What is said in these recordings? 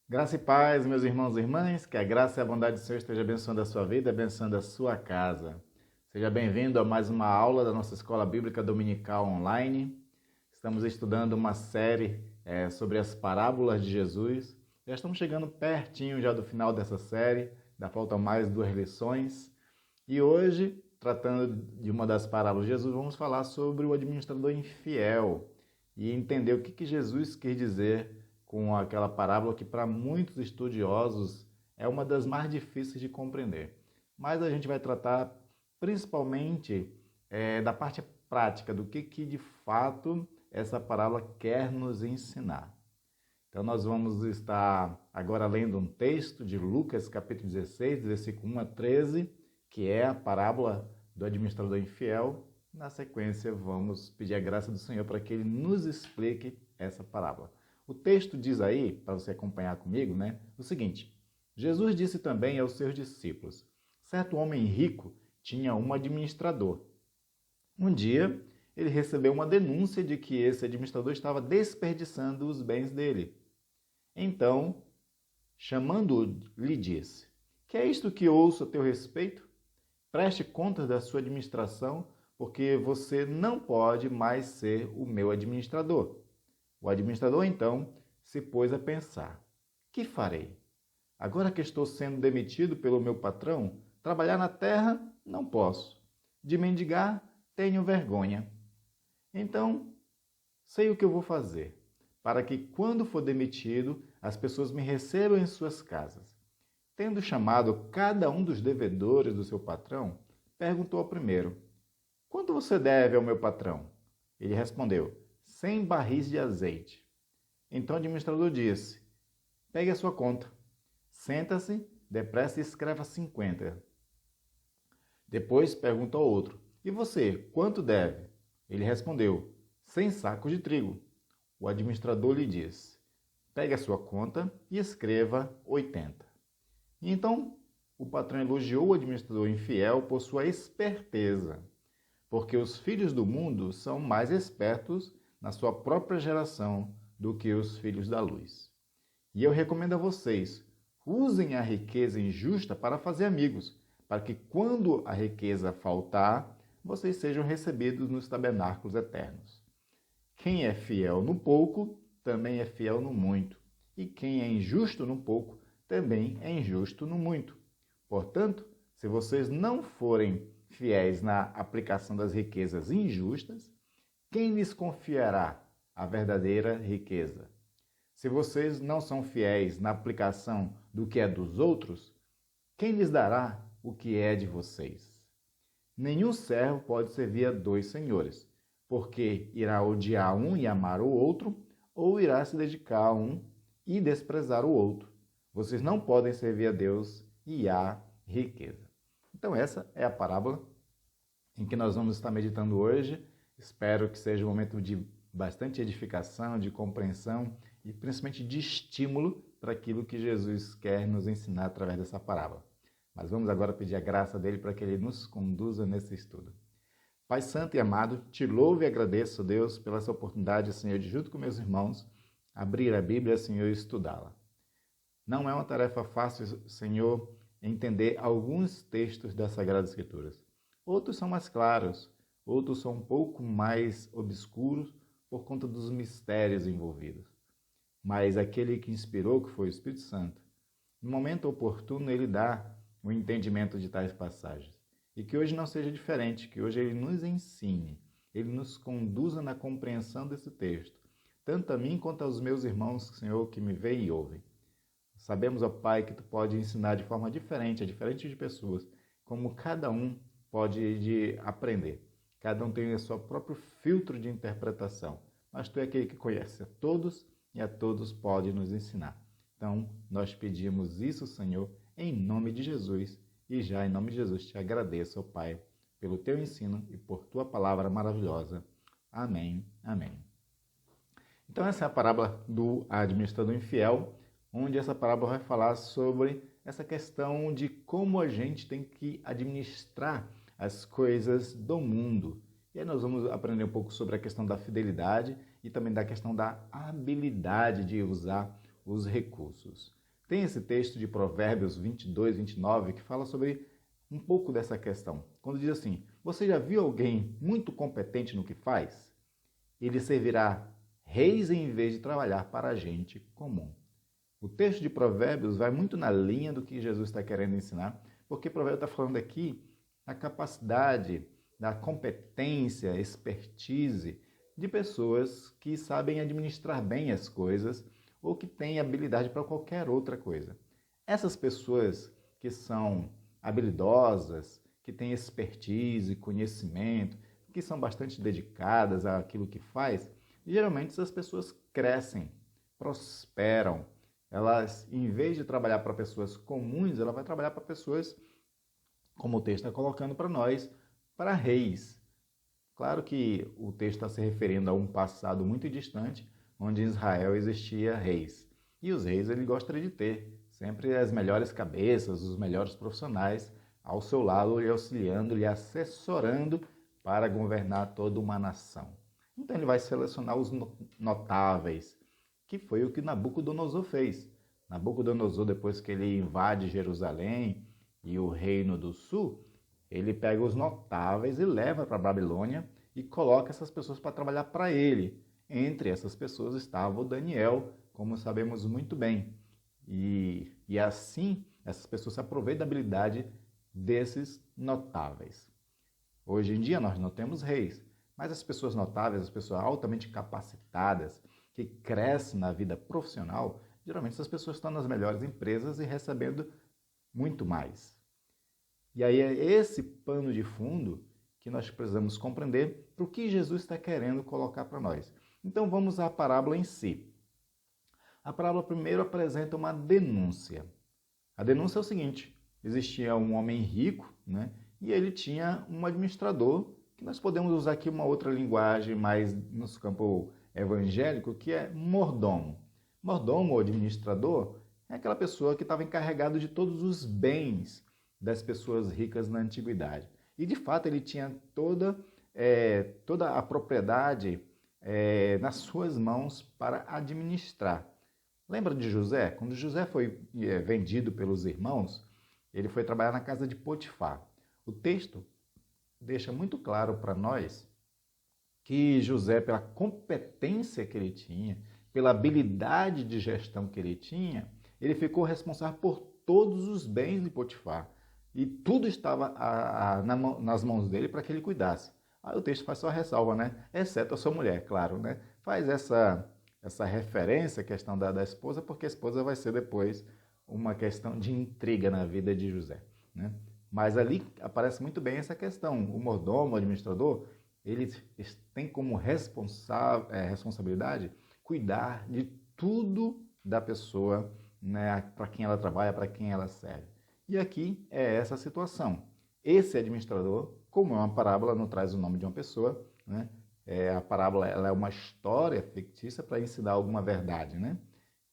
Graça e paz, meus irmãos e irmãs, que a graça e a bondade do Senhor esteja abençoando a sua vida, abençoando a sua casa. Seja bem-vindo a mais uma aula da nossa Escola Bíblica Dominical Online. Estamos estudando uma série sobre as parábolas de Jesus. Já estamos chegando pertinho já do final dessa série, ainda faltam mais 2 lições. E hoje, tratando de uma das parábolas de Jesus, vamos falar sobre o administrador infiel e entender o que Jesus quis dizer com aquela parábola que para muitos estudiosos é uma das mais difíceis de compreender. Mas a gente vai tratar principalmente da parte prática, do que de fato essa parábola quer nos ensinar. Então nós vamos estar agora lendo um texto de Lucas capítulo 16, versículo 1 a 13, que é a parábola do administrador infiel. Na sequência vamos pedir a graça do Senhor para que Ele nos explique essa parábola. O texto diz aí, para você acompanhar comigo, o seguinte: Jesus disse também aos seus discípulos: certo homem rico tinha um administrador. Um dia, ele recebeu uma denúncia de que esse administrador estava desperdiçando os bens dele. Então, chamando-o, lhe disse: que é isto que ouço a teu respeito? Preste contas da sua administração, porque você não pode mais ser o meu administrador. O administrador, então, se pôs a pensar: que farei? Agora que estou sendo demitido pelo meu patrão, trabalhar na terra não posso. De mendigar, tenho vergonha. Então, sei o que eu vou fazer, para que, quando for demitido, as pessoas me recebam em suas casas. Tendo chamado cada um dos devedores do seu patrão, perguntou ao primeiro: quanto você deve ao meu patrão? Ele respondeu: 100 barris de azeite. Então o administrador disse: pegue a sua conta, senta-se, depressa e escreva 50. Depois perguntou ao outro: e você, quanto deve? Ele respondeu: 100 sacos de trigo. O administrador lhe disse: pegue a sua conta e escreva 80. E então o patrão elogiou o administrador infiel por sua esperteza, porque os filhos do mundo são mais espertos na sua própria geração do que os filhos da luz. E eu recomendo a vocês: usem a riqueza injusta para fazer amigos, para que quando a riqueza faltar, vocês sejam recebidos nos tabernáculos eternos. Quem é fiel no pouco, também é fiel no muito. E quem é injusto no pouco, também é injusto no muito. Portanto, se vocês não forem fiéis na aplicação das riquezas injustas, quem lhes confiará a verdadeira riqueza? Se vocês não são fiéis na aplicação do que é dos outros, quem lhes dará o que é de vocês? Nenhum servo pode servir a 2 senhores, porque irá odiar um e amar o outro, ou irá se dedicar a um e desprezar o outro. Vocês não podem servir a Deus e à riqueza. Então essa é a parábola em que nós vamos estar meditando hoje. Espero que seja um momento de bastante edificação, de compreensão e principalmente de estímulo para aquilo que Jesus quer nos ensinar através dessa parábola. Mas vamos agora pedir a graça dele para que ele nos conduza nesse estudo. Pai Santo e amado, te louvo e agradeço, Deus, pela essa oportunidade, Senhor, de junto com meus irmãos, abrir a Bíblia, Senhor, e estudá-la. Não é uma tarefa fácil, Senhor, entender alguns textos das Sagradas Escrituras. Outros são mais claros, outros são um pouco mais obscuros por conta dos mistérios envolvidos. Mas aquele que inspirou, que foi o Espírito Santo, no momento oportuno ele dá o entendimento de tais passagens. E que hoje não seja diferente, que hoje ele nos ensine, ele nos conduza na compreensão desse texto, tanto a mim quanto aos meus irmãos, Senhor, que me veem e ouvem. Sabemos, ó Pai, que Tu pode ensinar de forma diferente, a diferentes de pessoas, como cada um pode aprender. Cada um tem o seu próprio filtro de interpretação, mas Tu é aquele que conhece a todos e a todos pode nos ensinar. Então, nós pedimos isso, Senhor, em nome de Jesus, e já em nome de Jesus te agradeço, ó Pai, pelo Teu ensino e por Tua palavra maravilhosa. Amém, amém. Então, essa é a parábola do administrador infiel, onde essa parábola vai falar sobre essa questão de como a gente tem que administrar as coisas do mundo. E aí nós vamos aprender um pouco sobre a questão da fidelidade e também da questão da habilidade de usar os recursos. Tem esse texto de Provérbios 22, 29, que fala sobre um pouco dessa questão. Quando diz assim: você já viu alguém muito competente no que faz? Ele servirá reis em vez de trabalhar para a gente comum. O texto de Provérbios vai muito na linha do que Jesus está querendo ensinar, porque Provérbios está falando aqui da capacidade, da competência, expertise de pessoas que sabem administrar bem as coisas ou que têm habilidade para qualquer outra coisa. Essas pessoas que são habilidosas, que têm expertise, conhecimento, que são bastante dedicadas àquilo que faz, geralmente essas pessoas crescem, prosperam. Elas, em vez de trabalhar para pessoas comuns, ela vai trabalhar para pessoas, como o texto está colocando para nós, para reis. Claro que o texto está se referindo a um passado muito distante, onde em Israel existia reis. E os reis ele gostaria de ter sempre as melhores cabeças, os melhores profissionais ao seu lado, lhe auxiliando, lhe assessorando para governar toda uma nação. Então ele vai selecionar os notáveis, que foi o que Nabucodonosor fez. Nabucodonosor, depois que ele invade Jerusalém e o reino do sul, ele pega os notáveis e leva para a Babilônia e coloca essas pessoas para trabalhar para ele. Entre essas pessoas estava o Daniel, como sabemos muito bem. E assim, essas pessoas se aproveitam da habilidade desses notáveis. Hoje em dia nós não temos reis, mas as pessoas notáveis, as pessoas altamente capacitadas, que crescem na vida profissional, geralmente essas pessoas estão nas melhores empresas e recebendo muito mais. E aí é esse pano de fundo que nós precisamos compreender para o que Jesus está querendo colocar para nós. Então vamos à parábola em si. A parábola primeiro apresenta uma denúncia. A denúncia é o seguinte: existia um homem rico, né? E ele tinha um administrador, que nós podemos usar aqui uma outra linguagem mais no campo evangélico, que é mordomo. Mordomo ou administrador é aquela pessoa que estava encarregado de todos os bens das pessoas ricas na antiguidade. E de fato ele tinha toda a propriedade nas suas mãos para administrar. Lembra de José? Quando José foi vendido pelos irmãos, ele foi trabalhar na casa de Potifar. O texto deixa muito claro para nós que José, pela competência que ele tinha, pela habilidade de gestão que ele tinha, ele ficou responsável por todos os bens de Potifar. E tudo estava nas mãos dele para que ele cuidasse. Aí o texto faz só ressalva, né? Exceto a sua mulher, claro, né? Faz essa referência à questão da esposa, porque a esposa vai ser depois uma questão de intriga na vida de José, né? Mas ali aparece muito bem essa questão. O mordomo, o administrador, ele tem como responsabilidade cuidar de tudo da pessoa, né, para quem ela trabalha, para quem ela serve. E aqui é essa situação. Esse administrador, como é uma parábola, não traz o nome de uma pessoa, né? A parábola ela é uma história fictícia para ensinar alguma verdade, né?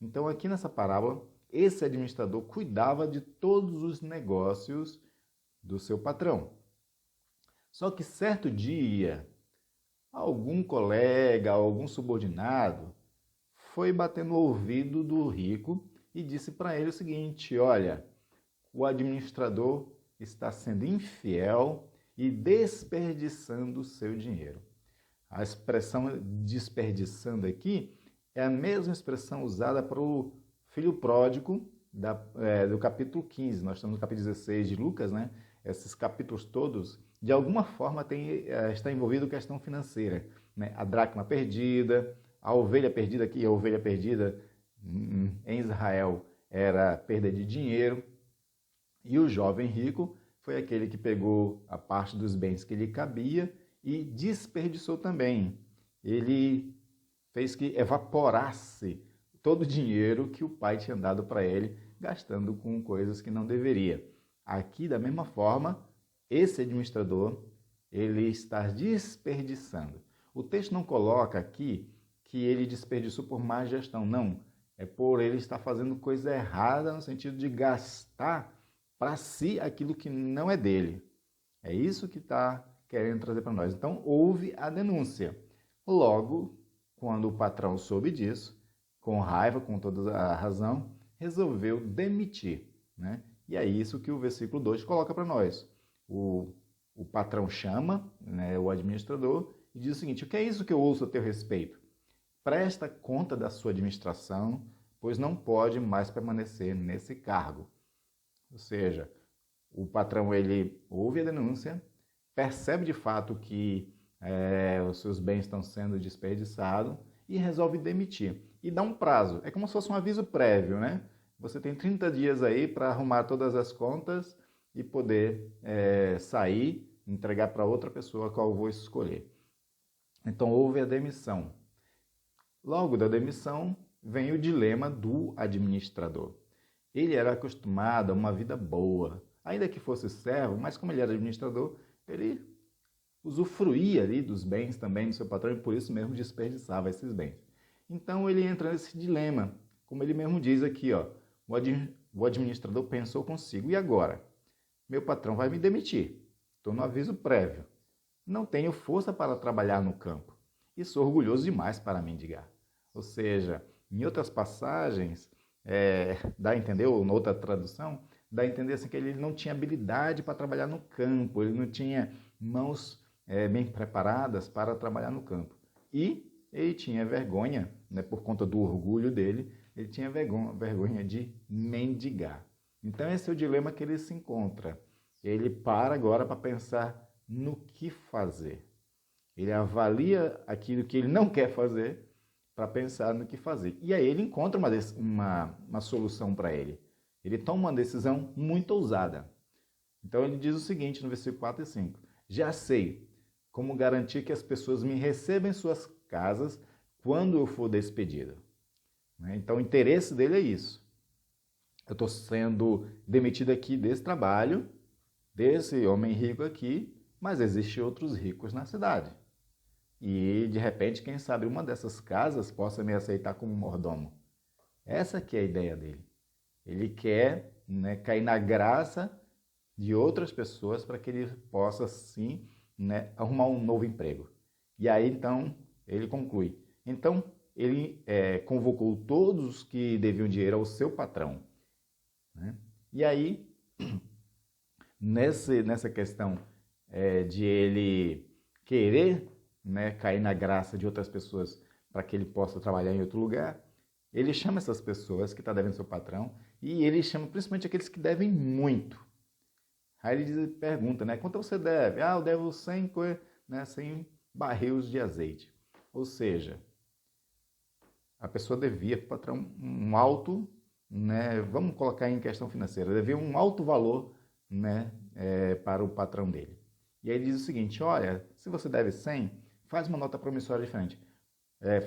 Então, aqui nessa parábola, esse administrador cuidava de todos os negócios do seu patrão. Só que certo dia, algum colega, algum subordinado foi bater no ouvido do rico e disse para ele o seguinte: olha, o administrador está sendo infiel e desperdiçando o seu dinheiro. A expressão desperdiçando aqui é a mesma expressão usada para o filho pródigo do capítulo 15. Nós estamos no capítulo 16 de Lucas, né? Esses capítulos todos, de alguma forma, está envolvido questão financeira, né? A dracma perdida, a ovelha perdida aqui, a ovelha perdida em Israel era perda de dinheiro. E o jovem rico foi aquele que pegou a parte dos bens que lhe cabia e desperdiçou também. Ele fez que evaporasse todo o dinheiro que o pai tinha dado para ele, gastando com coisas que não deveria. Aqui, da mesma forma, esse administrador, ele está desperdiçando. O texto não coloca aqui que ele desperdiçou por má gestão, não. É por ele estar fazendo coisa errada no sentido de gastar para si aquilo que não é dele. É isso que está querendo trazer para nós. Então, houve a denúncia. Logo, quando o patrão soube disso, com raiva, com toda a razão, resolveu demitir, né? E é isso que o versículo 2 coloca para nós. O patrão chama, né, o administrador e diz o seguinte: o que é isso que eu ouço a teu respeito? Presta conta da sua administração, pois não pode mais permanecer nesse cargo. Ou seja, o patrão ele ouve a denúncia, percebe de fato que os seus bens estão sendo desperdiçados e resolve demitir. E dá um prazo, é como se fosse um aviso prévio, né? Você tem 30 dias aí para arrumar todas as contas e poder sair, entregar para outra pessoa a qual eu vou escolher. Então houve a demissão. Logo da demissão vem o dilema do administrador. Ele era acostumado a uma vida boa, ainda que fosse servo, mas como ele era administrador, ele usufruía ali dos bens também do seu patrão e por isso mesmo desperdiçava esses bens. Então ele entra nesse dilema, como ele mesmo diz aqui, ó, o administrador pensou consigo: e agora? Meu patrão vai me demitir, estou no aviso prévio, não tenho força para trabalhar no campo e sou orgulhoso demais para mendigar. Ou seja, em outras passagens, dá a entender, ou em outra tradução, dá a entender assim, que ele não tinha habilidade para trabalhar no campo, ele não tinha mãos bem preparadas para trabalhar no campo. E ele tinha vergonha, né, por conta do orgulho dele, ele tinha vergonha de mendigar. Então esse é o dilema que ele se encontra. Ele para agora para pensar no que fazer. Ele avalia aquilo que ele não quer fazer para pensar no que fazer. E aí ele encontra uma solução para ele. Ele toma uma decisão muito ousada. Então ele diz o seguinte no versículo 4 e 5. Já sei como garantir que as pessoas me recebam em suas casas quando eu for despedido. Então o interesse dele é isso. Eu estou sendo demitido aqui desse trabalho, desse homem rico aqui, mas existem outros ricos na cidade. E, de repente, quem sabe uma dessas casas possa me aceitar como mordomo. Essa que é a ideia dele. Ele quer, né, cair na graça de outras pessoas para que ele possa, sim, né, arrumar um novo emprego. E aí, então, ele conclui. Então, ele convocou todos os que deviam dinheiro ao seu patrão. Né? E aí, nessa questão de ele querer, né, cair na graça de outras pessoas para que ele possa trabalhar em outro lugar, ele chama essas pessoas que estão devendo ao seu patrão e ele chama principalmente aqueles que devem muito. Aí ele pergunta, né, quanto você deve? Eu devo 100 barris de azeite. Ou seja, a pessoa devia para o patrão um alto, né, vamos colocar em questão financeira, devia um alto valor, né, para o patrão dele. E aí ele diz o seguinte: olha, se você deve 100, faz uma nota promissória diferente.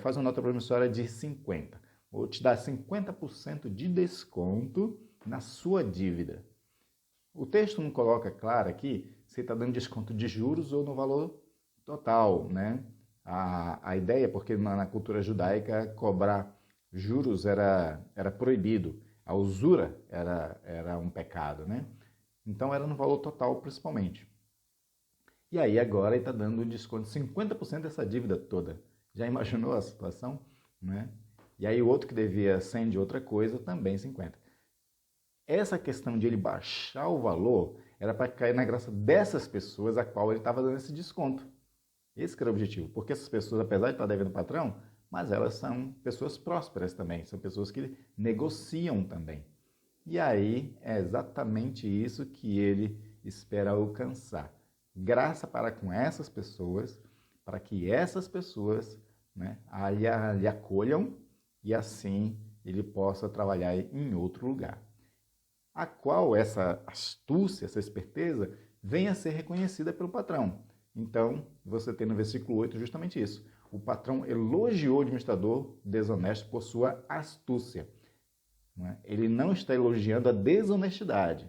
Faz uma nota promissória de 50. Vou te dar 50% de desconto na sua dívida. O texto não coloca claro aqui se está dando desconto de juros ou no valor total, né? A ideia, porque na cultura judaica cobrar juros era proibido. A usura era um pecado, né? Então era no valor total principalmente. E aí agora ele está dando um desconto de 50% dessa dívida toda. Já imaginou a situação? Né? E aí o outro que devia 100 de outra coisa, também 50%. Essa questão de ele baixar o valor era para cair na graça dessas pessoas a qual ele estava dando esse desconto. Esse que era o objetivo. Porque essas pessoas, apesar de estar devendo o patrão, mas elas são pessoas prósperas também. São pessoas que negociam também. E aí é exatamente isso que ele espera alcançar. Graça para com essas pessoas, para que essas pessoas, né, lhe acolham e assim ele possa trabalhar em outro lugar. A qual essa astúcia, essa esperteza, venha a ser reconhecida pelo patrão. Então, você tem no versículo 8 justamente isso. O patrão elogiou o administrador desonesto por sua astúcia. Né? Ele não está elogiando a desonestidade,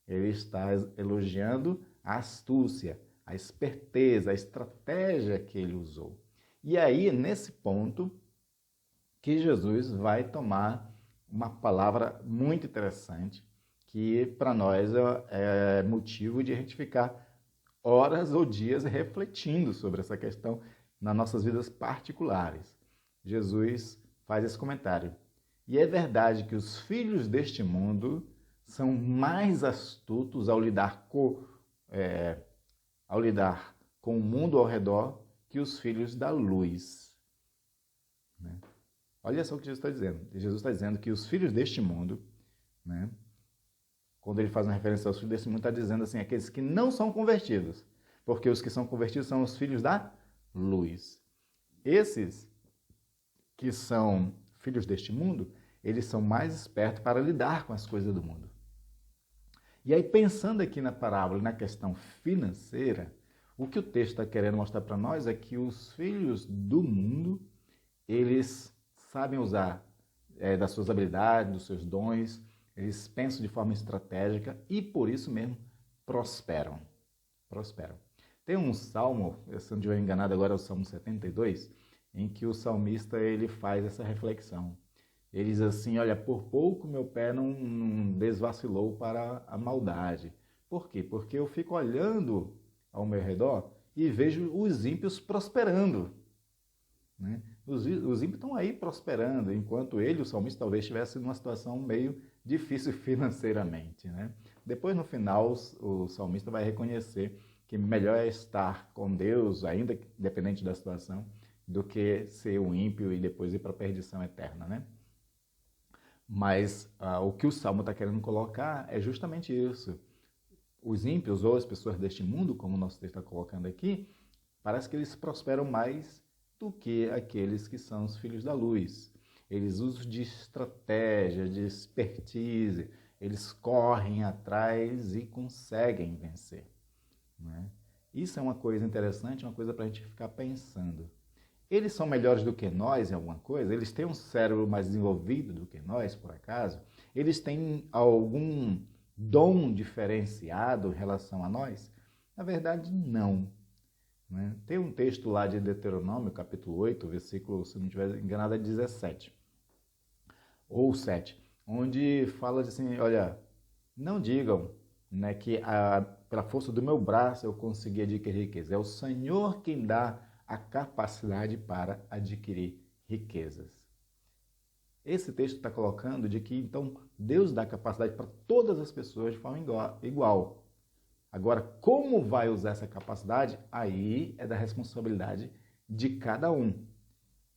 ele está elogiando a astúcia, a esperteza, a estratégia que ele usou. E aí, nesse ponto, que Jesus vai tomar uma palavra muito interessante, que para nós é motivo de a gente ficar horas ou dias refletindo sobre essa questão nas nossas vidas particulares. Jesus faz esse comentário. E é verdade que os filhos deste mundo são mais astutos ao lidar com o mundo ao redor que os filhos da luz. Né? Olha só o que Jesus está dizendo. Jesus está dizendo que os filhos deste mundo, né, quando ele faz uma referência aos filhos deste mundo, está dizendo assim, aqueles que não são convertidos, porque os que são convertidos são os filhos da luz. Esses que são filhos deste mundo, eles são mais espertos para lidar com as coisas do mundo. E aí, pensando aqui na parábola, na questão financeira, o que o texto está querendo mostrar para nós é que os filhos do mundo, eles sabem usar das suas habilidades, dos seus dons, eles pensam de forma estratégica e, por isso mesmo, prosperam. Tem um salmo, se eu não estiver enganado agora, é o Salmo 72, em que o salmista ele faz essa reflexão. Ele diz assim, olha, por pouco meu pé não desvacilou para a maldade. Por quê? Porque eu fico olhando ao meu redor e vejo os ímpios prosperando. Né? Os ímpios estão aí prosperando, enquanto ele, o salmista, talvez estivesse numa situação meio difícil financeiramente. Né? Depois, no final, o salmista vai reconhecer que melhor é estar com Deus, ainda dependente da situação, do que ser um ímpio e depois ir para a perdição eterna, né? Mas o que o Salmo está querendo colocar é justamente isso. Os ímpios ou as pessoas deste mundo, como o nosso texto está colocando aqui, parece que eles prosperam mais do que aqueles que são os filhos da luz. Eles usam de estratégia, de expertise, eles correm atrás e conseguem vencer. Né? Isso é uma coisa interessante, uma coisa para a gente ficar pensando. Eles são melhores do que nós em alguma coisa? Eles têm um cérebro mais desenvolvido do que nós, por acaso? Eles têm algum dom diferenciado em relação a nós? Na verdade, não. Né? Tem um texto lá de Deuteronômio, capítulo 8, versículo, se não estiver enganado, é 17, ou 7, onde fala assim, olha, não digam, né, que pela força do meu braço eu consegui adquirir riqueza. É o Senhor quem dá a capacidade para adquirir riquezas. Esse texto está colocando de que, então, Deus dá capacidade para todas as pessoas de forma igual. Agora, como vai usar essa capacidade? Aí é da responsabilidade de cada um.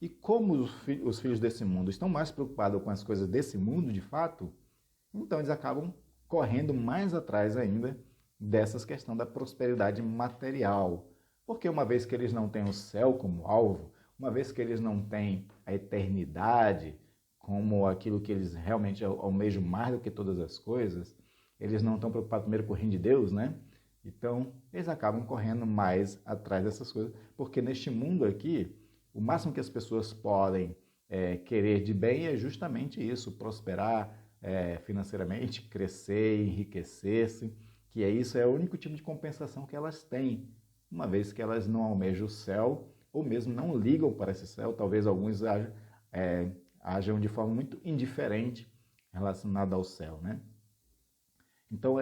E como os filhos desse mundo estão mais preocupados com as coisas desse mundo, de fato, então eles acabam correndo mais atrás ainda dessas questões da prosperidade material. Porque uma vez que eles não têm o céu como alvo, uma vez que eles não têm a eternidade como aquilo que eles realmente almejam mais do que todas as coisas, eles não estão preocupados primeiro com o reino de Deus, né? Então, eles acabam correndo mais atrás dessas coisas, porque neste mundo aqui, o máximo que as pessoas podem querer de bem é justamente isso, prosperar financeiramente, crescer, enriquecer-se, que isso é o único tipo de compensação que elas têm, uma vez que elas não almejam o céu, ou mesmo não ligam para esse céu, talvez alguns ajam de forma muito indiferente relacionada ao céu, né? Então,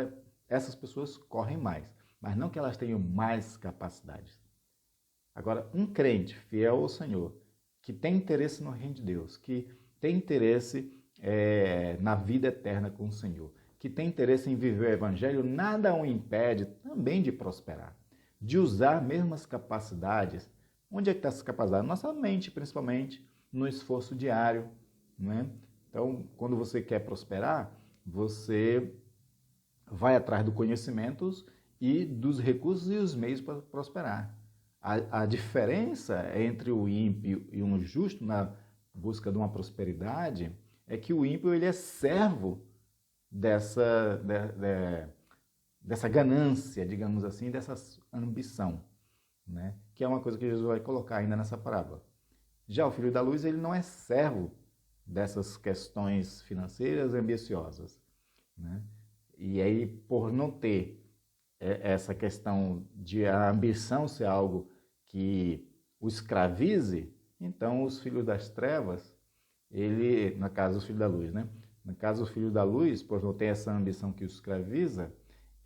essas pessoas correm mais, mas não que elas tenham mais capacidades. Agora, um crente fiel ao Senhor, que tem interesse no reino de Deus, que tem interesse na vida eterna com o Senhor, que tem interesse em viver o Evangelho, nada o impede também de prosperar, de usar mesmo as capacidades. Onde é que está essa capacidade? Nossa mente, principalmente, no esforço diário. Né? Então, quando você quer prosperar, você vai atrás do conhecimento e dos recursos e os meios para prosperar. A diferença entre o ímpio e um justo na busca de uma prosperidade é que o ímpio ele é servo dessa ganância, digamos assim, dessa ambição, né? Que é uma coisa que Jesus vai colocar ainda nessa parábola. Já o filho da luz, ele não é servo dessas questões financeiras ambiciosas, né? E aí, por não ter essa questão de a ambição ser algo que o escravize, então os filhos das trevas, no caso os filhos da luz, né? No caso, o filho da luz, por não ter essa ambição que o escraviza,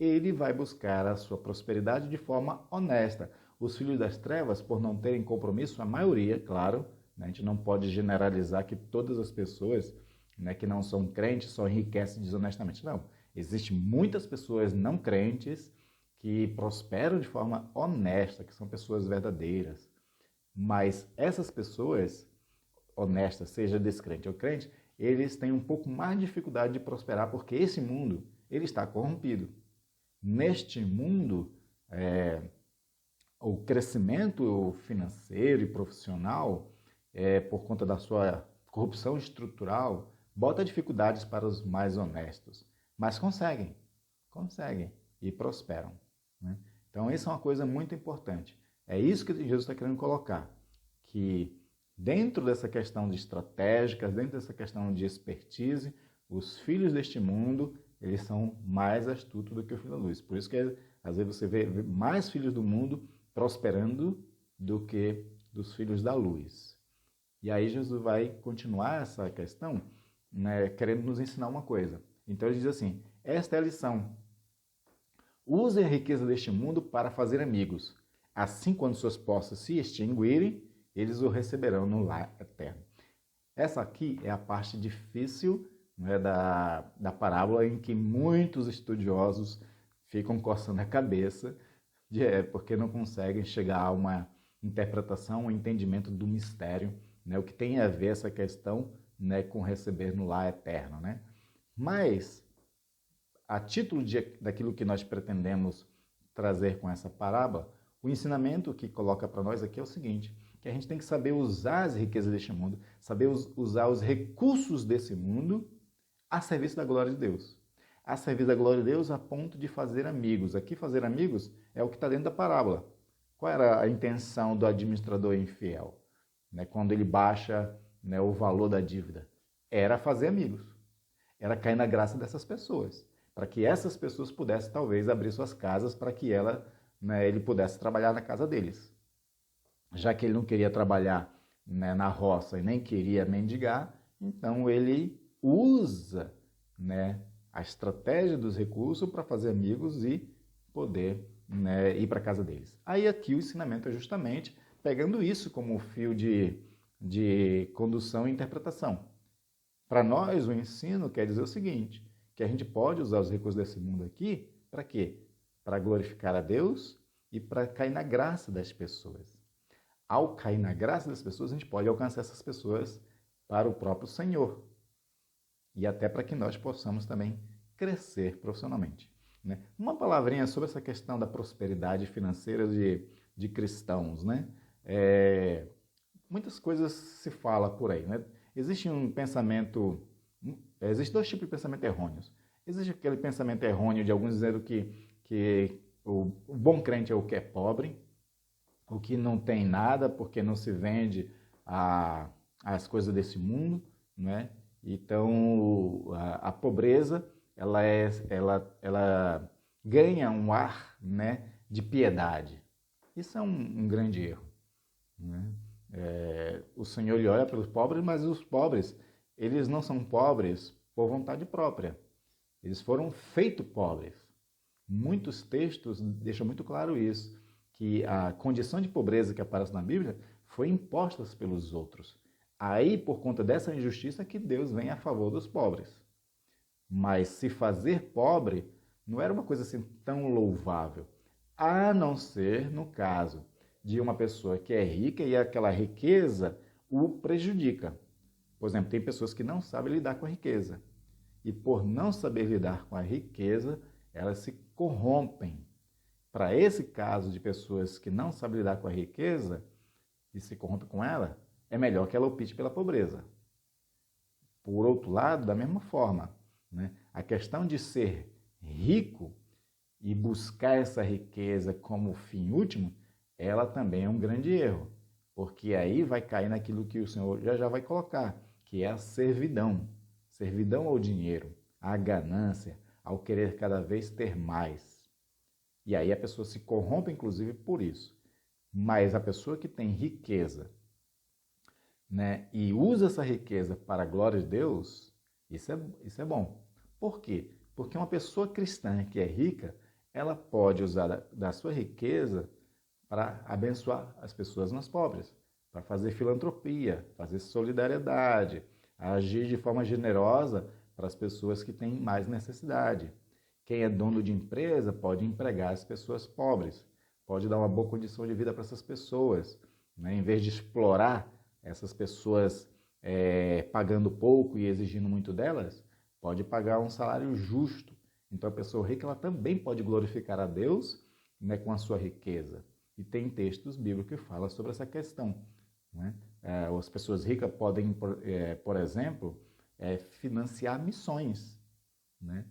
ele vai buscar a sua prosperidade de forma honesta. Os filhos das trevas, por não terem compromisso, a maioria, claro, né? A gente não pode generalizar que todas as pessoas né, que não são crentes só enriquecem desonestamente. Não. Existem muitas pessoas não crentes que prosperam de forma honesta, que são pessoas verdadeiras. Mas essas pessoas honestas, seja descrente ou crente, eles têm um pouco mais de dificuldade de prosperar porque esse mundo ele está corrompido. Neste mundo, o crescimento financeiro e profissional, por conta da sua corrupção estrutural, bota dificuldades para os mais honestos. Mas conseguem e prosperam, né? Então, isso é uma coisa muito importante. É isso que Jesus está querendo colocar, que dentro dessa questão de estratégicas, dentro dessa questão de expertise, os filhos deste mundo, eles são mais astutos do que o filho da luz. Por isso que, às vezes, você vê mais filhos do mundo prosperando do que dos filhos da luz. E aí Jesus vai continuar essa questão, né, querendo nos ensinar uma coisa. Então ele diz assim, esta é a lição. Use a riqueza deste mundo para fazer amigos. Assim, quando suas posses se extinguirem, eles o receberão no lar eterno. Essa aqui é a parte difícil, né, da parábola, em que muitos estudiosos ficam coçando a cabeça, porque não conseguem chegar a uma interpretação, um entendimento do mistério, né, o que tem a ver essa questão, né, com receber no lar eterno, né? Mas, a título daquilo que nós pretendemos trazer com essa parábola, o ensinamento que coloca para nós aqui é o seguinte, que a gente tem que saber usar as riquezas deste mundo, saber usar os recursos desse mundo a serviço da glória de Deus. A serviço da glória de Deus a ponto de fazer amigos. Aqui, fazer amigos é o que está dentro da parábola. Qual era a intenção do administrador infiel, né, quando ele baixa, né, o valor da dívida? Era fazer amigos. Era cair na graça dessas pessoas, para que essas pessoas pudessem, talvez, abrir suas casas para que ele pudesse trabalhar na casa deles. Já que ele não queria trabalhar, né, na roça e nem queria mendigar, então ele usa, né, a estratégia dos recursos para fazer amigos e poder, né, ir para a casa deles. Aí aqui o ensinamento é justamente pegando isso como fio de condução e interpretação. Para nós, o ensino quer dizer o seguinte, que a gente pode usar os recursos desse mundo aqui, para quê? Para glorificar a Deus e para cair na graça das pessoas. Ao cair na graça das pessoas, a gente pode alcançar essas pessoas para o próprio Senhor. E até para que nós possamos também crescer profissionalmente, né? Uma palavrinha sobre essa questão da prosperidade financeira de cristãos, né? Muitas coisas se fala por aí, né? Existe dois tipos de pensamento errôneos. Existe aquele pensamento errôneo de alguns dizendo que o bom crente é o que é pobre, o que não tem nada porque não se vende as coisas desse mundo, né? Então, a pobreza, ela ganha um ar, né, de piedade. Isso é um grande erro, né? O Senhor ele olha para os pobres, mas os pobres, eles não são pobres por vontade própria. Eles foram feitos pobres. Muitos textos deixam muito claro isso, que a condição de pobreza que aparece na Bíblia foi imposta pelos outros. Aí, por conta dessa injustiça, que Deus vem a favor dos pobres. Mas se fazer pobre não era uma coisa assim tão louvável, a não ser no caso de uma pessoa que é rica e aquela riqueza o prejudica. Por exemplo, tem pessoas que não sabem lidar com a riqueza. E por não saber lidar com a riqueza, elas se corrompem. Para esse caso de pessoas que não sabem lidar com a riqueza e se corrompem com ela, é melhor que ela opte pela pobreza. Por outro lado, da mesma forma, né, a questão de ser rico e buscar essa riqueza como fim último, ela também é um grande erro, porque aí vai cair naquilo que o Senhor já vai colocar, que é a servidão. Servidão ao dinheiro, à ganância, ao querer cada vez ter mais. E aí a pessoa se corrompe, inclusive, por isso. Mas a pessoa que tem riqueza, né, e usa essa riqueza para a glória de Deus, isso é bom. Por quê? Porque uma pessoa cristã que é rica, ela pode usar da sua riqueza para abençoar as pessoas mais pobres, para fazer filantropia, fazer solidariedade, a agir de forma generosa para as pessoas que têm mais necessidade. Quem é dono de empresa pode empregar as pessoas pobres, pode dar uma boa condição de vida para essas pessoas, né? Em vez de explorar essas pessoas pagando pouco e exigindo muito delas, pode pagar um salário justo. Então a pessoa rica ela também pode glorificar a Deus, né, com a sua riqueza. E tem textos bíblicos que falam sobre essa questão, né? As pessoas ricas podem, por exemplo, financiar missões, né?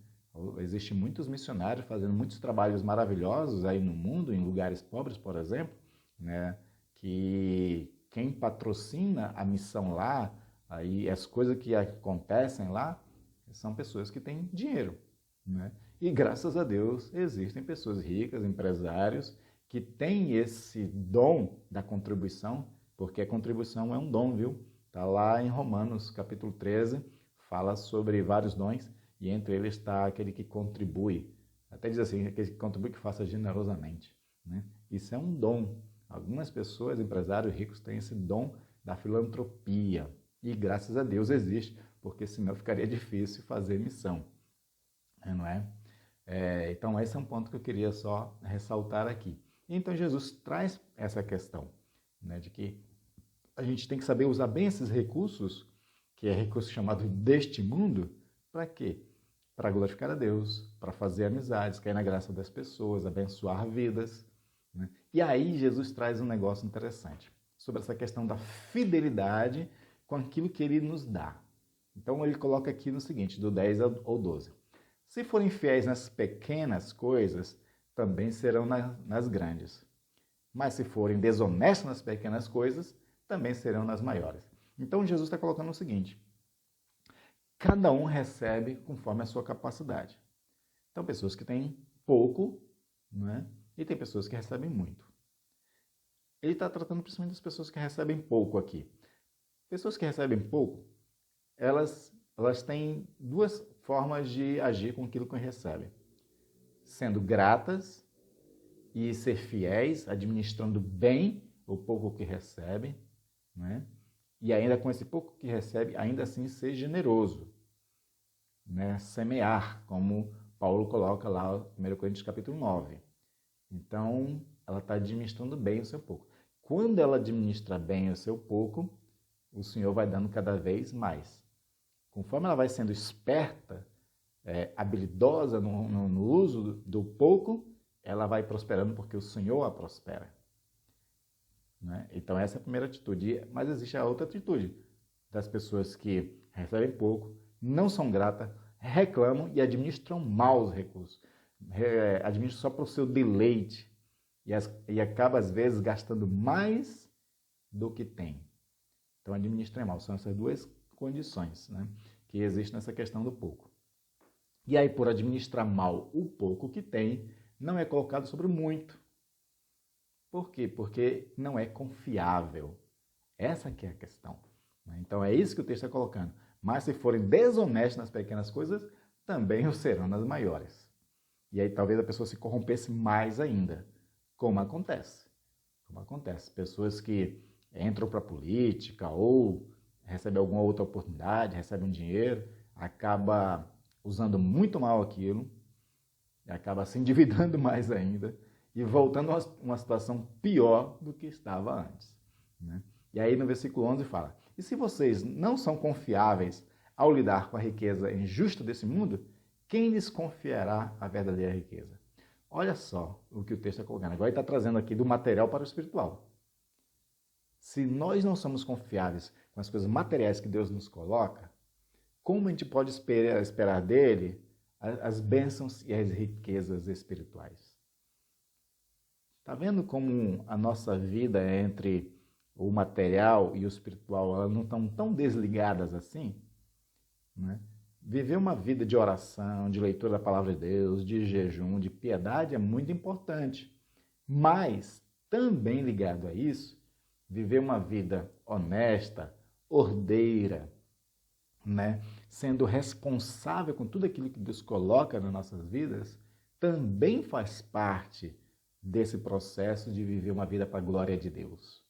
Existem muitos missionários fazendo muitos trabalhos maravilhosos aí no mundo, em lugares pobres, por exemplo, né? Que quem patrocina a missão lá, aí as coisas que acontecem lá, são pessoas que têm dinheiro, né? E graças a Deus existem pessoas ricas, empresários, que têm esse dom da contribuição, porque a contribuição é um dom, viu? Está lá em Romanos, capítulo 13, fala sobre vários dons, e entre eles está aquele que contribui. Até diz assim, aquele que contribui que faça generosamente, né? Isso é um dom. Algumas pessoas, empresários ricos, têm esse dom da filantropia. E graças a Deus existe, porque senão ficaria difícil fazer missão, não é? Então esse é um ponto que eu queria só ressaltar aqui. Então Jesus traz essa questão, né, de que a gente tem que saber usar bem esses recursos, que é recurso chamado deste mundo, para quê? Para glorificar a Deus, para fazer amizades, cair na graça das pessoas, abençoar vidas, né? E aí Jesus traz um negócio interessante sobre essa questão da fidelidade com aquilo que ele nos dá. Então ele coloca aqui no seguinte, do 10 ao 12. Se forem fiéis nas pequenas coisas, também serão nas grandes. Mas se forem desonestos nas pequenas coisas, também serão nas maiores. Então Jesus está colocando o seguinte, cada um recebe conforme a sua capacidade. Então pessoas que têm pouco, né? E tem pessoas que recebem muito. Ele está tratando principalmente das pessoas que recebem pouco aqui. Pessoas que recebem pouco, elas têm duas formas de agir com aquilo que recebem. Sendo gratas e ser fiéis, administrando bem o pouco que recebem, né? E ainda com esse pouco que recebe, ainda assim ser generoso, né? Semear, como Paulo coloca lá no 1 Coríntios capítulo 9. Então, ela está administrando bem o seu pouco. Quando ela administra bem o seu pouco, o Senhor vai dando cada vez mais. Conforme ela vai sendo esperta, habilidosa no uso do pouco, ela vai prosperando porque o Senhor a prospera, né? Então essa é a primeira atitude. Mas existe a outra atitude das pessoas que recebem pouco, não são gratas, reclamam e administram mal os recursos. Administram só para o seu deleite e acaba às vezes gastando mais do que tem. Então administra mal. São essas duas condições, né, que existem nessa questão do pouco. E aí, por administrar mal o pouco que tem, não é colocado sobre o muito. Por quê? Porque não é confiável. Essa que é a questão, né? Então é isso que o texto está colocando. Mas se forem desonestos nas pequenas coisas, também o serão nas maiores. E aí talvez a pessoa se corrompesse mais ainda, como acontece. Como acontece. Pessoas que entram para a política ou recebem alguma outra oportunidade, recebem um dinheiro, acaba usando muito mal aquilo, acaba se endividando mais ainda e voltando a uma situação pior do que estava antes, né? E aí no versículo 11 fala, e se vocês não são confiáveis ao lidar com a riqueza injusta desse mundo, quem lhes confiará a verdadeira riqueza? Olha só o que o texto está colocando. Agora ele está trazendo aqui do material para o espiritual. Se nós não somos confiáveis com as coisas materiais que Deus nos coloca, como a gente pode esperar dele as bênçãos e as riquezas espirituais? Está vendo como a nossa vida entre o material e o espiritual elas não estão tão desligadas assim, né? Viver uma vida de oração, de leitura da palavra de Deus, de jejum, de piedade é muito importante. Mas, também ligado a isso, viver uma vida honesta, ordeira, né? Sendo responsável com tudo aquilo que Deus coloca nas nossas vidas, também faz parte desse processo de viver uma vida para a glória de Deus.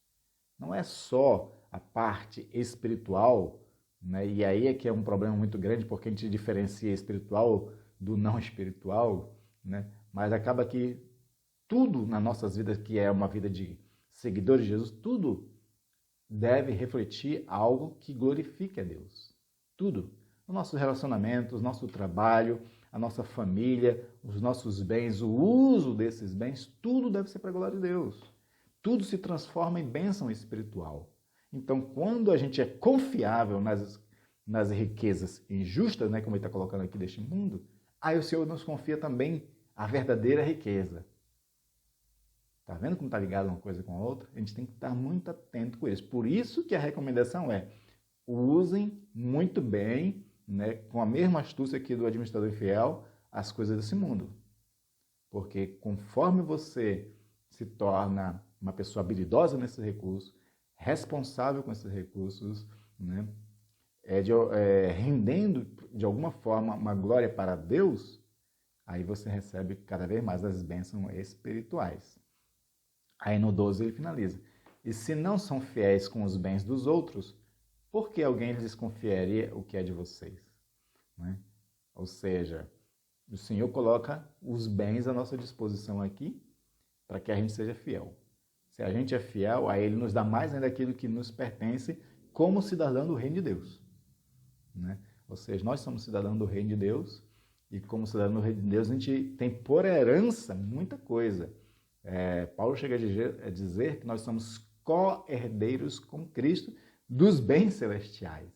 Não é só a parte espiritual, né? E aí é que é um problema muito grande, porque a gente diferencia espiritual do não espiritual, né? Mas acaba que tudo nas nossas vidas, que é uma vida de seguidores de Jesus, tudo deve refletir algo que glorifique a Deus. Tudo. Os nossos relacionamentos, nosso trabalho, a nossa família, os nossos bens, o uso desses bens, tudo deve ser para a glória de Deus. Tudo se transforma em bênção espiritual. Então, quando a gente é confiável nas riquezas injustas, né, como ele está colocando aqui deste mundo, aí o Senhor nos confia também a verdadeira riqueza. Está vendo como está ligado uma coisa com a outra? A gente tem que estar muito atento com isso. Por isso que a recomendação é: usem muito bem, né, com a mesma astúcia aqui do administrador infiel, as coisas desse mundo. Porque conforme você se torna uma pessoa habilidosa nesses recursos, responsável com esses recursos, né, rendendo de alguma forma uma glória para Deus, aí você recebe cada vez mais as bênçãos espirituais. Aí no 12 ele finaliza: e se não são fiéis com os bens dos outros, por que alguém lhes confiaria o que é de vocês? Né? Ou seja, o Senhor coloca os bens à nossa disposição aqui para que a gente seja fiel. Se a gente é fiel, aí Ele nos dá mais ainda aquilo que nos pertence como cidadão do reino de Deus. Né? Ou seja, nós somos cidadãos do reino de Deus e como cidadão do reino de Deus a gente tem por herança muita coisa. Paulo chega a dizer que nós somos co-herdeiros com Cristo dos bens celestiais,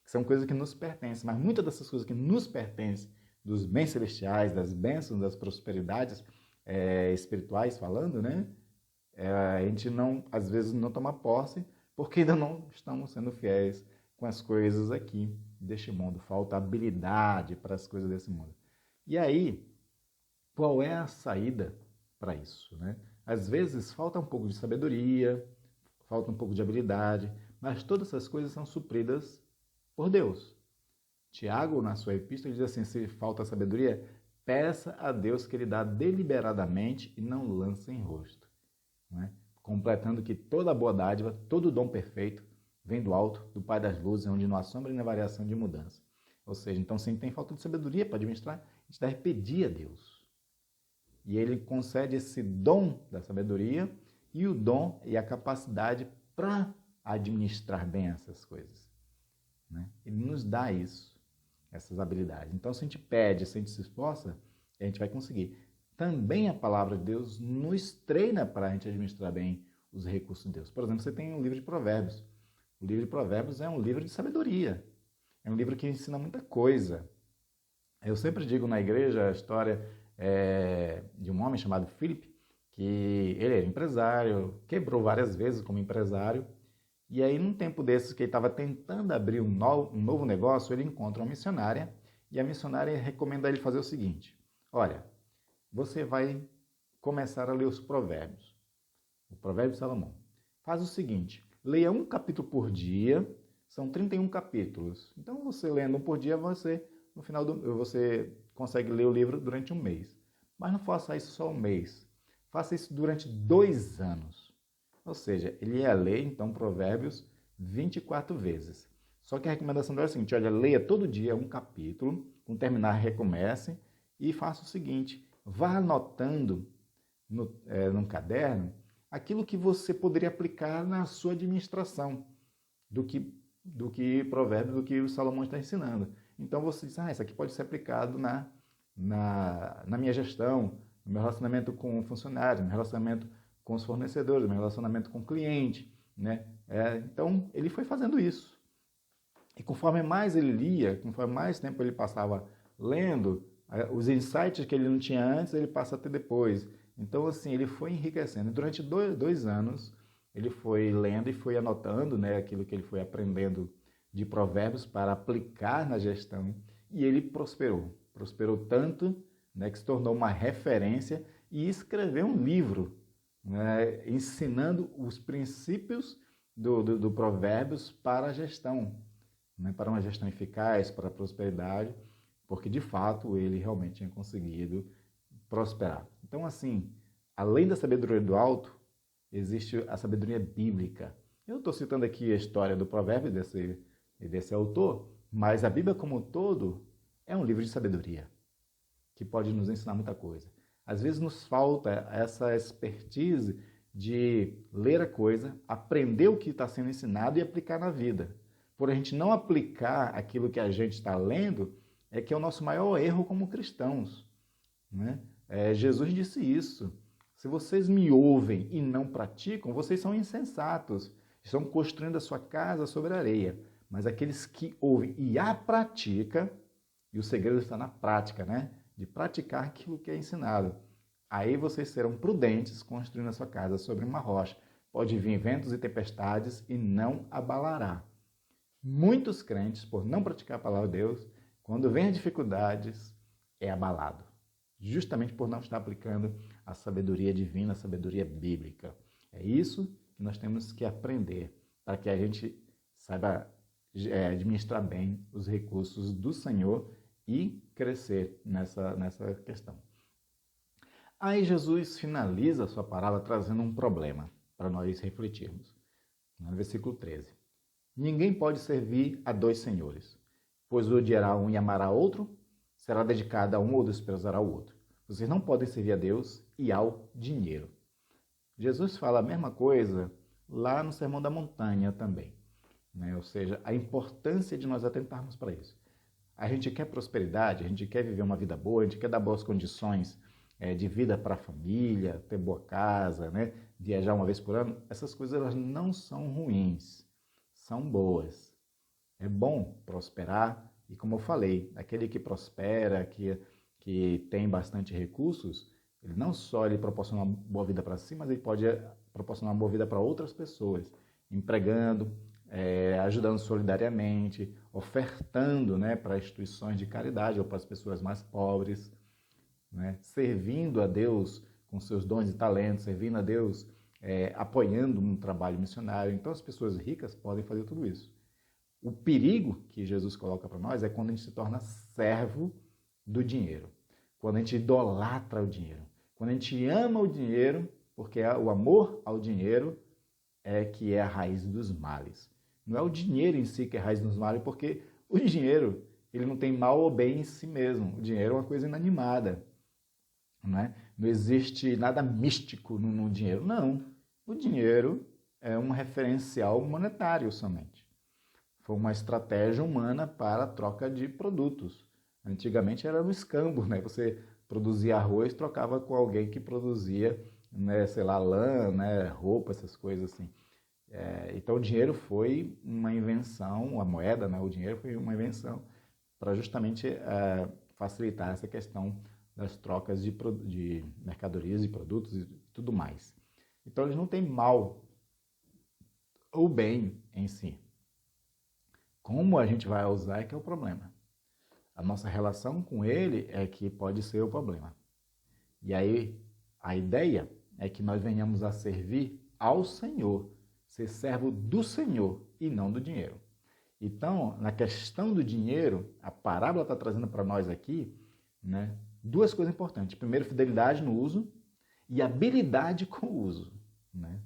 que são coisas que nos pertencem, mas muitas dessas coisas que nos pertencem, dos bens celestiais, das bênçãos, das prosperidades espirituais falando, né? A gente não, às vezes não toma posse porque ainda não estamos sendo fiéis com as coisas aqui deste mundo, falta habilidade para as coisas desse mundo. E aí, qual é a saída para isso, né? Às vezes falta um pouco de sabedoria, falta um pouco de habilidade, mas todas essas coisas são supridas por Deus. Tiago, na sua epístola, diz assim: se falta sabedoria, peça a Deus que Ele dá deliberadamente e não lance em rosto. Né? Completando que toda boa dádiva, todo dom perfeito, vem do alto, do Pai das luzes, onde não há sombra nem variação de mudança. Ou seja, então se tem falta de sabedoria para administrar, a gente deve pedir a Deus. E Ele concede esse dom da sabedoria e o dom e a capacidade para administrar bem essas coisas. Né? Ele nos dá isso, essas habilidades. Então, se a gente pede, se a gente se esforça, a gente vai conseguir. Também a palavra de Deus nos treina para a gente administrar bem os recursos de Deus. Por exemplo, você tem o livro de Provérbios. O livro de Provérbios é um livro de sabedoria. É um livro que ensina muita coisa. Eu sempre digo na igreja a história de um homem chamado Philip, que ele era empresário, quebrou várias vezes como empresário, e aí num tempo desses que ele estava tentando abrir um novo negócio, ele encontra uma missionária, e a missionária recomenda ele fazer o seguinte: olha, você vai começar a ler os provérbios, o provérbio de Salomão. Faz o seguinte, leia um capítulo por dia, são 31 capítulos, então você lendo um por dia, no final você consegue ler o livro durante um mês. Mas não faça isso só um mês. Faça isso durante 2 anos. Ou seja, ele ia ler, então, Provérbios 24 vezes. Só que a recomendação dele é a seguinte: olha, leia todo dia um capítulo, quando terminar, recomece e faça o seguinte: vá anotando num caderno aquilo que você poderia aplicar na sua administração do que Provérbios, do que o Salomão está ensinando. Então você diz: isso aqui pode ser aplicado na minha gestão, no meu relacionamento com o funcionário, no meu relacionamento com os fornecedores, no meu relacionamento com o cliente, né? Então ele foi fazendo isso. E conforme mais ele lia, conforme mais tempo ele passava lendo, os insights que ele não tinha antes, ele passa a ter depois. Então assim, ele foi enriquecendo. E durante 2 anos, ele foi lendo e foi anotando, né, aquilo que ele foi aprendendo de provérbios para aplicar na gestão, e ele prosperou. Prosperou tanto, né, que se tornou uma referência e escreveu um livro, né, ensinando os princípios do provérbios para a gestão, né, para uma gestão eficaz, para a prosperidade, porque de fato ele realmente tinha conseguido prosperar. Então assim, além da sabedoria do alto, existe a sabedoria bíblica. Eu estou citando aqui a história do provérbio, desse autor, mas a Bíblia como um todo é um livro de sabedoria, que pode nos ensinar muita coisa. Às vezes nos falta essa expertise de ler a coisa, aprender o que está sendo ensinado e aplicar na vida. Por a gente não aplicar aquilo que a gente está lendo, é que é o nosso maior erro como cristãos, né? Jesus disse isso. Se vocês me ouvem e não praticam, vocês são insensatos. Estão construindo a sua casa sobre a areia. Mas aqueles que ouvem e a praticam, e o segredo está na prática, né? De praticar aquilo que é ensinado. Aí vocês serão prudentes construindo a sua casa sobre uma rocha. Pode vir ventos e tempestades e não abalará. Muitos crentes, por não praticar a palavra de Deus, quando vem as dificuldades, é abalado. Justamente por não estar aplicando a sabedoria divina, a sabedoria bíblica. É isso que nós temos que aprender para que a gente saiba administrar bem os recursos do Senhor e crescer nessa questão. Aí Jesus finaliza a sua parábola trazendo um problema para nós refletirmos. No versículo 13. Ninguém pode servir a dois senhores, pois odiará um e amará outro, será dedicado a um ou desprezará o outro. Vocês não podem servir a Deus e ao dinheiro. Jesus fala a mesma coisa lá no Sermão da Montanha também, né? Ou seja, a importância de nós atentarmos para isso. A gente quer prosperidade, a gente quer viver uma vida boa, a gente quer dar boas condições de vida para a família, ter boa casa, né? Viajar uma vez por ano. Essas coisas elas não são ruins, são boas. É bom prosperar e, como eu falei, aquele que prospera, que tem bastante recursos, ele não só ele proporciona uma boa vida para si, mas ele pode proporcionar uma boa vida para outras pessoas, empregando, ajudando solidariamente, ofertando, né, para instituições de caridade ou para as pessoas mais pobres, né, servindo a Deus com seus dons e talentos, servindo a Deus, apoiando um trabalho missionário. Então as pessoas ricas podem fazer tudo isso. O perigo que Jesus coloca para nós é quando a gente se torna servo do dinheiro, quando a gente idolatra o dinheiro, quando a gente ama o dinheiro, porque o amor ao dinheiro que é a raiz dos males. Não é o dinheiro em si que é a raiz dos males, porque o dinheiro ele não tem mal ou bem em si mesmo. O dinheiro é uma coisa inanimada, não é? Não existe nada místico no dinheiro. Não, o dinheiro é um referencial monetário somente. Foi uma estratégia humana para a troca de produtos. Antigamente era no escambo, né? Você produzia arroz, trocava com alguém que produzia, né, sei lá, lã, né, roupa, essas coisas assim. Então o dinheiro foi uma invenção, a moeda, né, o dinheiro foi uma invenção para justamente facilitar essa questão das trocas de mercadorias e produtos e tudo mais. Então eles não têm mal ou bem em si. Como a gente vai usar é que é o problema. A nossa relação com ele é que pode ser o problema. E aí, a ideia é que nós venhamos a servir ao Senhor, ser servo do Senhor e não do dinheiro. Então, na questão do dinheiro, a parábola está trazendo para nós aqui, né, duas coisas importantes. Primeiro, fidelidade no uso e habilidade com o uso, né?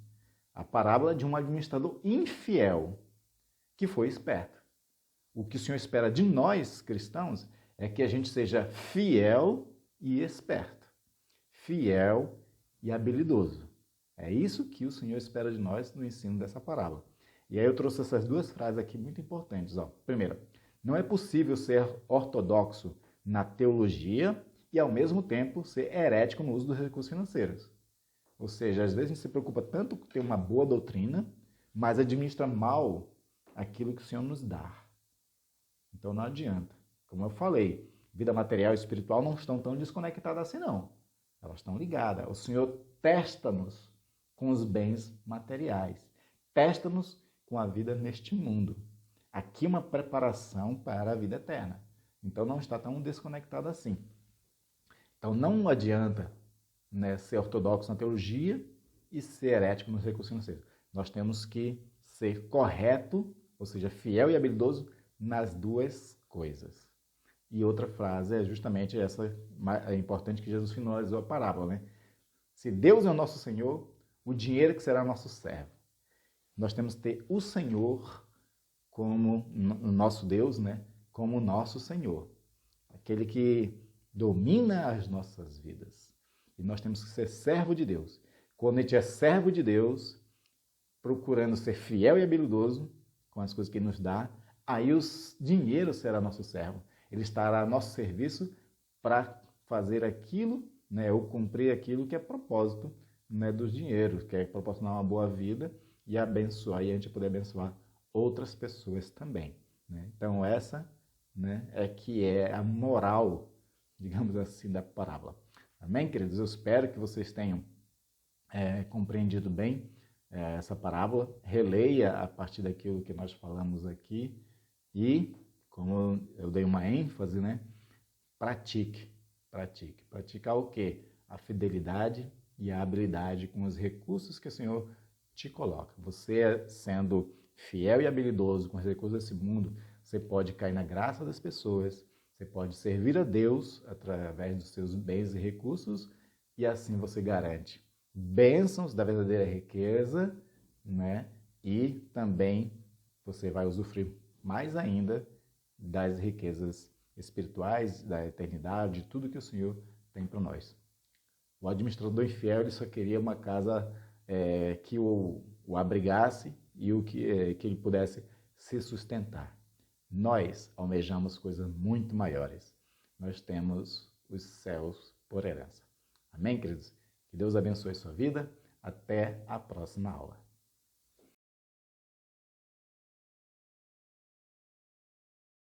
A parábola de um administrador infiel que foi esperto. O que o Senhor espera de nós, cristãos, é que a gente seja fiel e esperto. Fiel e habilidoso. É isso que o Senhor espera de nós no ensino dessa parábola. E aí eu trouxe essas duas frases aqui muito importantes. Primeiro, não é possível ser ortodoxo na teologia e, ao mesmo tempo, ser herético no uso dos recursos financeiros. Ou seja, às vezes a gente se preocupa tanto com ter uma boa doutrina, mas administra mal aquilo que o Senhor nos dá. Então não adianta. Como eu falei, vida material e espiritual não estão tão desconectadas assim, não. Elas estão ligadas. O Senhor testa-nos com os bens materiais. Testa-nos com a vida neste mundo. Aqui uma preparação para a vida eterna. Então não está tão desconectado assim. Então não adianta, né, ser ortodoxo na teologia e ser herético nos recursos financeiros. Nós temos que ser correto, ou seja, fiel e habilidoso nas duas coisas. E outra frase é justamente essa, importante, que Jesus finalizou a parábola, né? Se Deus é o nosso Senhor, o dinheiro que será nosso servo. Nós temos que ter o Senhor como o nosso Deus, né? Como o nosso Senhor, aquele que domina as nossas vidas. E nós temos que ser servo de Deus. Quando a gente é servo de Deus, procurando ser fiel e habilidoso com as coisas que Ele nos dá, aí o dinheiro será nosso servo. Ele estará a nosso serviço para fazer aquilo, né, ou cumprir aquilo que é propósito, né, dos dinheiros, que é proporcionar uma boa vida e abençoar, e a gente poder abençoar outras pessoas também. Né? Então essa, né, é a moral, digamos assim, da parábola. Amém, queridos? Eu espero que vocês tenham compreendido bem essa parábola. Releia a partir daquilo que nós falamos aqui e, como eu dei uma ênfase, né, pratique. Praticar o quê? A fidelidade e a habilidade com os recursos que o Senhor te coloca. Você sendo fiel e habilidoso com os recursos desse mundo, você pode cair na graça das pessoas, você pode servir a Deus através dos seus bens e recursos, e assim você garante bênçãos da verdadeira riqueza, né? E também você vai usufruir mais ainda das riquezas espirituais, da eternidade, de tudo que o Senhor tem para nós. O administrador infiel, ele só queria uma casa que o abrigasse e que ele pudesse se sustentar. Nós almejamos coisas muito maiores. Nós temos os céus por herança. Amém, queridos? Que Deus abençoe sua vida. Até a próxima aula.